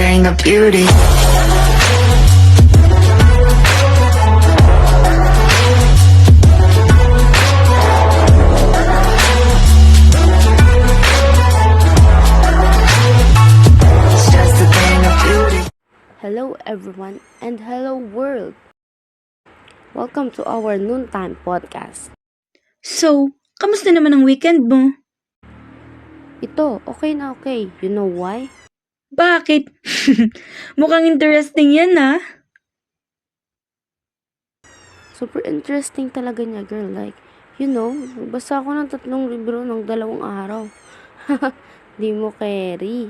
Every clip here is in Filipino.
thing of beauty. It's just a thing of beauty. Hello everyone and hello world. Welcome to our noontime podcast. So, kamusta naman ang weekend mo? Ito, okay na okay. You know why? Bakit? Mukhang interesting yan ah. Super interesting talaga niya, girl. Like, nagbasa ako ng 3 libro ng 2 araw. Di mo carry.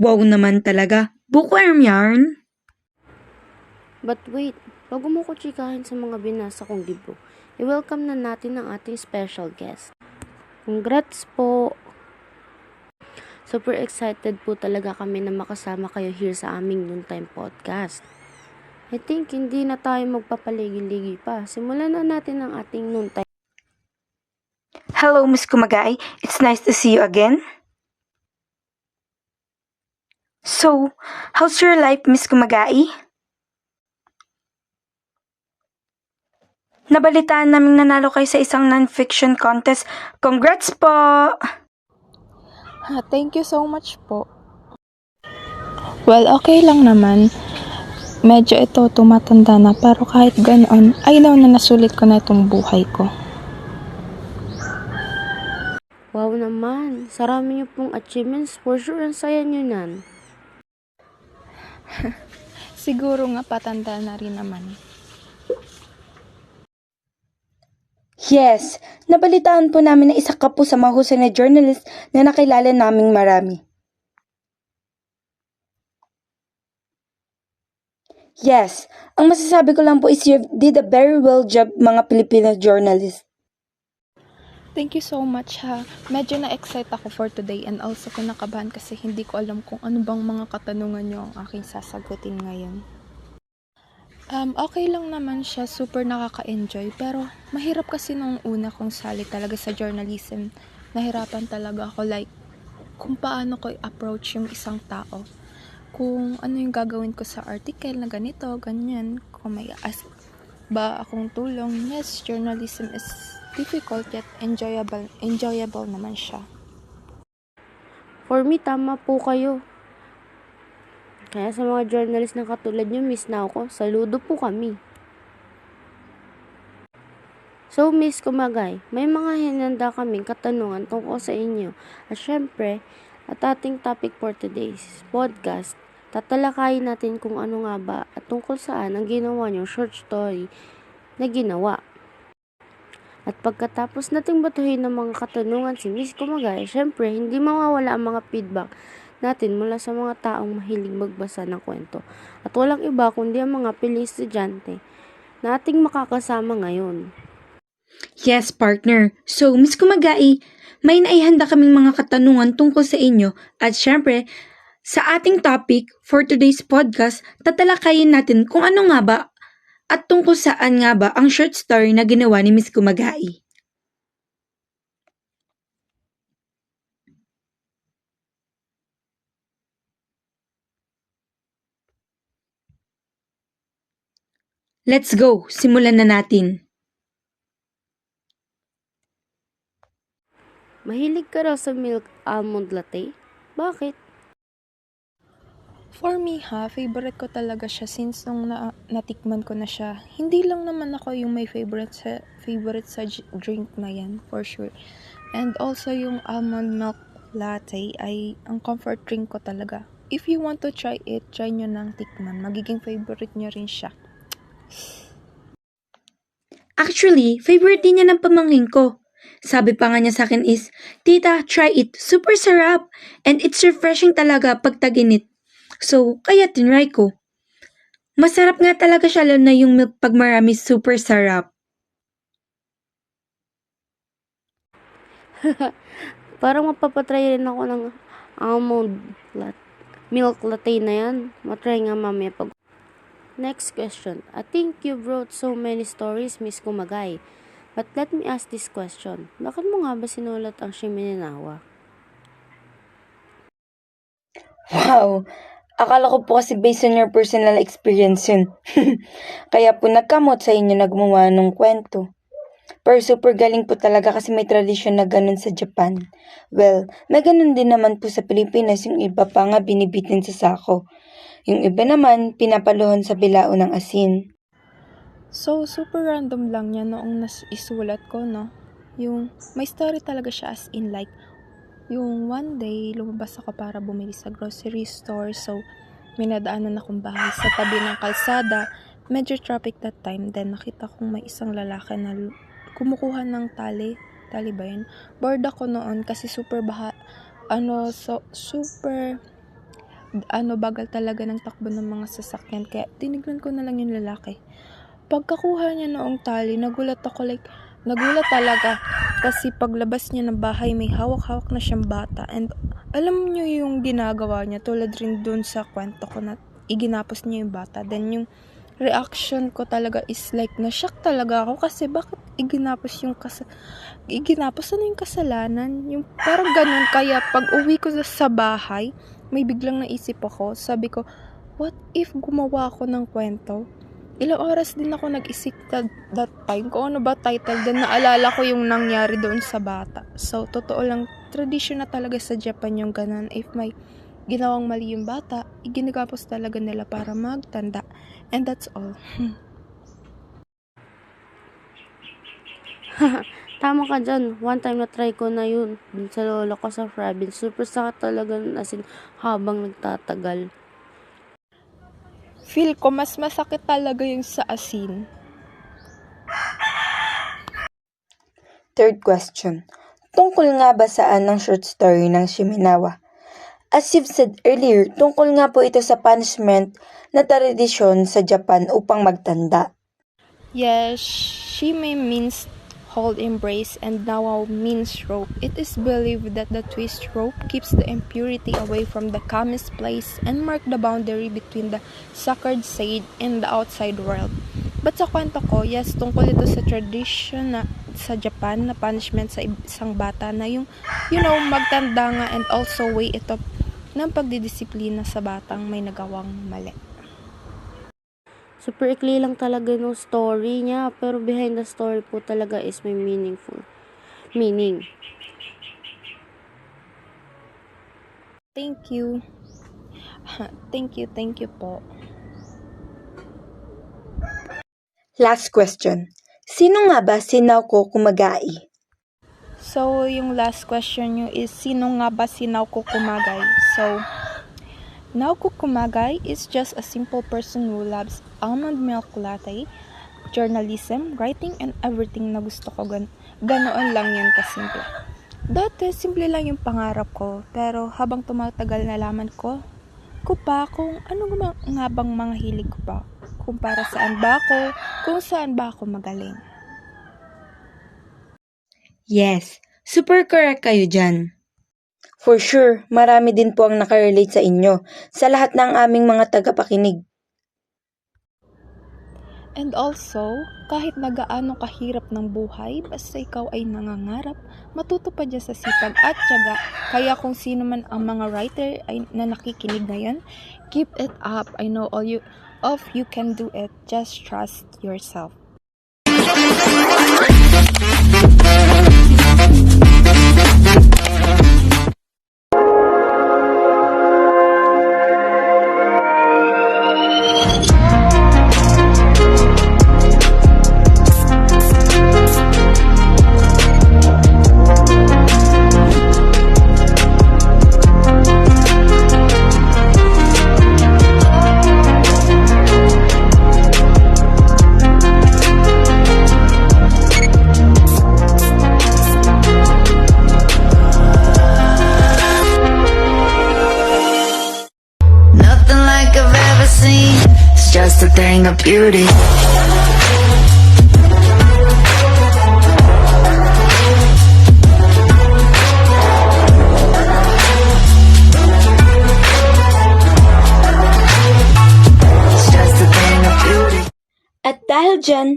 Wow naman talaga. Bookworm yarn. But wait, bago mo ko chikahin sa mga binasa kong libro, i-welcome na natin ang ating special guest. Congrats po! Super excited po talaga kami na makasama kayo here sa aming noontime podcast. I think hindi na tayo magpapaligi-ligi pa. Simulan na natin ang ating noontime. Hello, Miss Kumagay. It's nice to see you again. So, how's your life, Miss Kumagay? Nabalitaan naming nanalo kayo sa isang non-fiction contest. Congrats po! Thank you so much po. Well, okay lang naman. Medyo ito tumatanda na pero kahit ganoon, I know na nasulit ko na itong buhay ko. Wow naman, sa rami niyo pong achievements, for sure ang saya niyo nan. Siguro nga patanda na rin naman. Yes, nabalitaan po namin na isa ka po sa mahusay na journalist na nakilala naming marami. Yes, ang masasabi ko lang po is you did a very well job mga Filipino journalist. Thank you so much ha. Medyo na-excite ako for today and also kinakabahan kasi hindi ko alam kung ano bang mga katanungan nyo ang aking sasagutin ngayon. Okay lang naman siya, super nakaka-enjoy pero mahirap kasi nung una kong sali talaga sa journalism. Nahirapan talaga ako like kung paano ko i-approach yung isang tao. Kung ano yung gagawin ko sa article na ganito, ganyan. Kung may ask ba akong tulong. Yes, journalism is difficult yet enjoyable naman siya. For me, tama po kayo. Kaya sa mga journalist na katulad nyo, miss na ako. Saludo po kami. So, Miss Kumagay, may mga hinanda kaming katanungan tungkol sa inyo. At syempre, at ating topic for today's podcast, tatalakayin natin kung ano nga ba at tungkol saan ang ginawa niyong short story na ginawa. At pagkatapos nating batuhin ng mga katanungan si Miss Kumagay, syempre, hindi mawawala ang mga feedback natin mula sa mga taong mahilig magbasa ng kwento. At walang iba kundi ang mga piling estudyante na ating makakasama ngayon. Yes, partner. So, Miss Kumagay, may naihanda kaming mga katanungan tungkol sa inyo at syempre, sa ating topic for today's podcast, tatalakayin natin kung ano nga ba at tungkol saan nga ba ang short story na ginawa ni Miss Kumagay. Let's go! Simulan na natin. Mahilig ka raw sa milk almond latte? Bakit? For me favorite ko talaga siya since nung natikman ko na siya. Hindi lang naman ako yung may favorite sa drink na yan, for sure. And also yung almond milk latte ay ang comfort drink ko talaga. If you want to try it, try nyo nang tikman. Magiging favorite nyo rin siya. Actually, favorite din niya ng pamangkin ko. Sabi pa nga niya sa akin is, Tita, try it. Super sarap. And it's refreshing talaga pag taginit. So, kaya tinry ko. Masarap nga talaga siya lalo na yung milk pag marami, super sarap. Parang mapapatry rin ako ng milk latte na yan. Matry nga mamaya pag... Next question. I think you wrote so many stories, Miss Kumagay. But let me ask this question. Bakit mo nga ba sinulat ang Shimininawa? Wow! Akala ko po kasi based on your personal experience yun. Kaya po nagkamot sa inyo na gumawa ng kwento. Pero super galing po talaga kasi may tradisyon na ganun sa Japan. Well, may ganun din naman po sa Pilipinas, yung iba pa nga binibitin sa sako. Yung iba naman, pinapaluhon sa bilao ng asin. So, super random lang yan noong isulat ko, no? Yung, may story talaga siya as in like, yung one day, lumabas ako para bumili sa grocery store. So, may nadaanan akong bahay sa tabi ng kalsada. Medyo traffic that time. Then, nakita kong may isang lalaki na kumukuha ng tali. Tali ba yun? Bored ako noon kasi super bagal talaga ng takbo ng mga sasakyan. Kaya, tinignan ko na lang yung lalaki. Pagkakuha niya noong tali, nagulat talaga kasi paglabas niya ng bahay may hawak-hawak na siyang bata, and alam niyo yung ginagawa niya tulad rin dun sa kwento ko na iginapos niya yung bata. Then yung reaction ko talaga is like na-shock talaga ako kasi bakit iginapos ano yung kasalanan, yung parang ganun. Kaya pag uwi ko sa bahay may biglang naisip ako, sabi ko what if gumawa ako ng kwento. Ilang oras din ako nag-isip that time kung ano ba title. Then naalala ko yung nangyari doon sa bata. So, totoo lang, tradisyon na talaga sa Japan yung ganun. If may ginawang mali yung bata, iginagapos talaga nila para magtanda. And that's all. Tama ka dyan. One time na try ko na yun. Dun sa lola ko sa province. Super sakit talaga as in habang nagtatagal. Feel ko mas masakit talaga yung sa asin. Third question. Tungkol nga ba saan ang short story ng Shimenawa? As you've said earlier, tungkol nga po ito sa punishment na tradisyon sa Japan upang magtanda. Yes, shime means hold embrace, and nawa means rope. It is believed that the twist rope keeps the impurity away from the kami's place and mark the boundary between the sacred sage and the outside world. But sa kwento ko, yes, tungkol ito sa tradition na sa Japan na punishment sa isang bata na yung, magtanda nga, and also way ito ng pagdidisiplina sa batang may nagawang mali. Super ikli lang talaga ng story niya, pero behind the story po talaga is may meaningful meaning. Thank you. Thank you po. Last question. Sino nga ba si Naoko Kumagai? So, yung last question nyo is, sino nga ba si Naoko Kumagai? So, Naoko Kumagai is just a simple person who loves almond milk latte, journalism, writing, and everything na gusto ko. Ganoon lang yan kasimple. Dati, simple lang yung pangarap ko, pero habang tumatagal nalaman ko pa kung ano nga bang mga hilig ko pa, kung para saan ba ako, kung saan ba ako magaling. Yes, super correct kayo dyan. For sure, marami din po ang nakarelate sa inyo, sa lahat ng aming mga tagapakinig. And also, kahit nagaano kahirap ng buhay, basta ikaw ay nangangarap, matutupad dyan sa sipag at tiyaga. Kaya kung sino man ang mga writer na nakikinig ngayon, keep it up. I know all you can do it. Just trust yourself. Nothing like I've ever seen. It's just a thing of beauty. It's just a thing of beauty. At dahil dyan,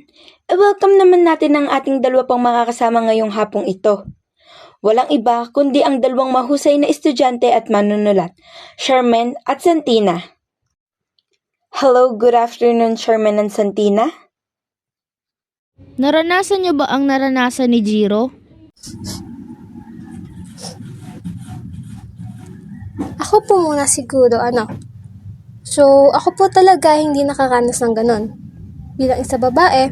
welcome naman natin ang ating dalawa pang makakasama ngayong hapong ito. Walang iba kundi ang dalawang mahusay na estudyante at manunulat, Sherman at Santina. Hello, good afternoon, Sherman and Santina. Naranasan niyo ba ang naranasan ni Jiro? Ako po muna siguro, So, ako po talaga hindi nakaranas ng ganun. Bilang isa babae,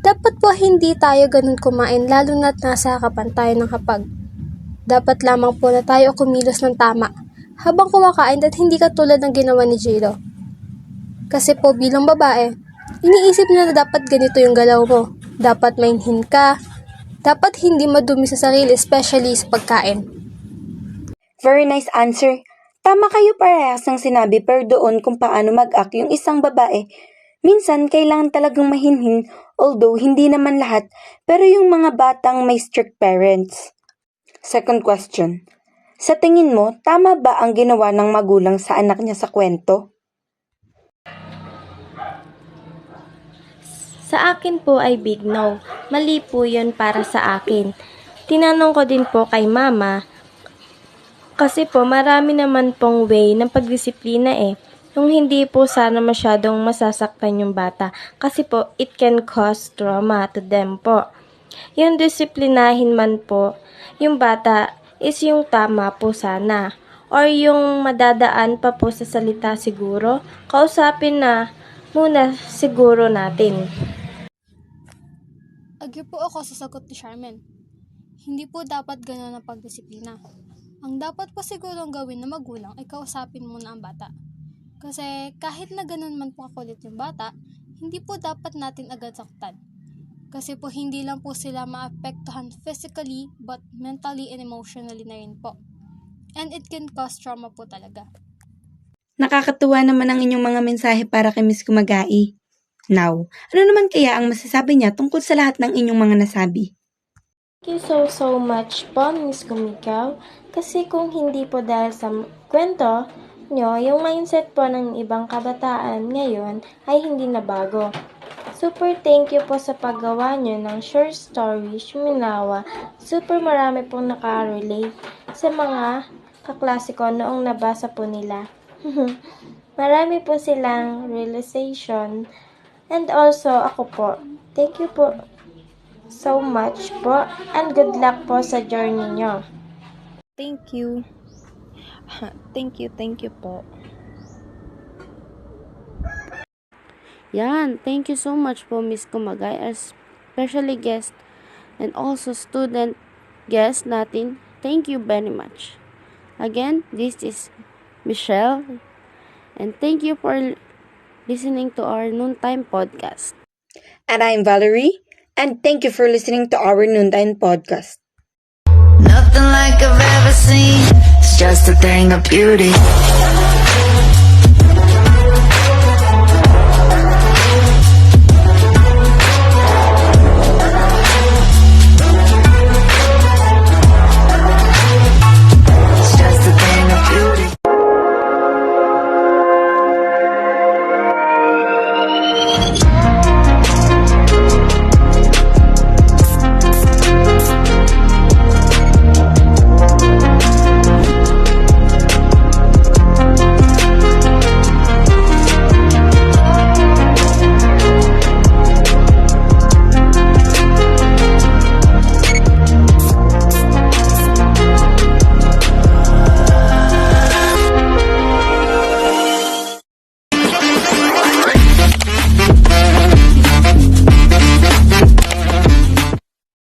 dapat po hindi tayo ganun kumain lalo na't nasa harapan tayo ng hapag. Dapat lamang po na tayo kumilos ng tama habang kumakain at hindi katulad ng ginawa ni Jiro. Kasi po bilang babae, iniisip na dapat ganito yung galaw mo. Dapat mainhin ka. Dapat hindi madumi sa sarili, especially sa pagkain. Very nice answer. Tama kayo parehas ng sinabi pero doon kung paano mag-act yung isang babae. Minsan, kailangan talagang mahinhin, although hindi naman lahat, pero yung mga batang may strict parents. Second question. Sa tingin mo, tama ba ang ginawa ng magulang sa anak niya sa kwento? Sa akin po ay big no. Mali po yun para sa akin. Tinanong ko din po kay mama, kasi po marami naman pong way ng pagdisiplina Yung hindi po sana masyadong masasaktan yung bata. Kasi po, it can cause trauma to them po. Yung disiplinahin man po, yung bata is yung tama po sana. Or yung madadaan pa po sa salita siguro, kausapin na muna siguro natin. Agree po ako sa sagot ni Charmaine. Hindi po dapat gano'n ang pagdisiplina. Ang dapat po sigurong gawin na magulang ay kausapin muna ang bata. Kasi kahit na gano'n man po kakulit yung bata, hindi po dapat natin agad saktan. Kasi po hindi lang po sila maapektuhan physically but mentally and emotionally na rin po. And it can cause trauma po talaga. Nakakatuwa naman ang inyong mga mensahe para kay Miss Kumagai. Now, ano naman kaya ang masasabi niya tungkol sa lahat ng inyong mga nasabi? Thank you so much po, Miss Kumikaw. Kasi kung hindi po dahil sa kwento nyo, yung mindset po ng ibang kabataan ngayon ay hindi na bago. Super thank you po sa paggawa nyo ng short story, Shuminawa. Super marami pong nakarelate sa mga kaklase ko noong nabasa po nila. Marami po silang realization. And also, ako po. Thank you po so much po. And good luck po sa journey nyo. Thank you. Thank you po. Yan, thank you so much po, Miss Kumagay, especially guest and also student guest natin. Thank you very much. Again, this is Michelle, and thank you for listening to our Noontime Podcast. And I'm Valerie, and thank you for listening to our Noontime Podcast. Nothing like I've ever seen. It's just a thing of beauty.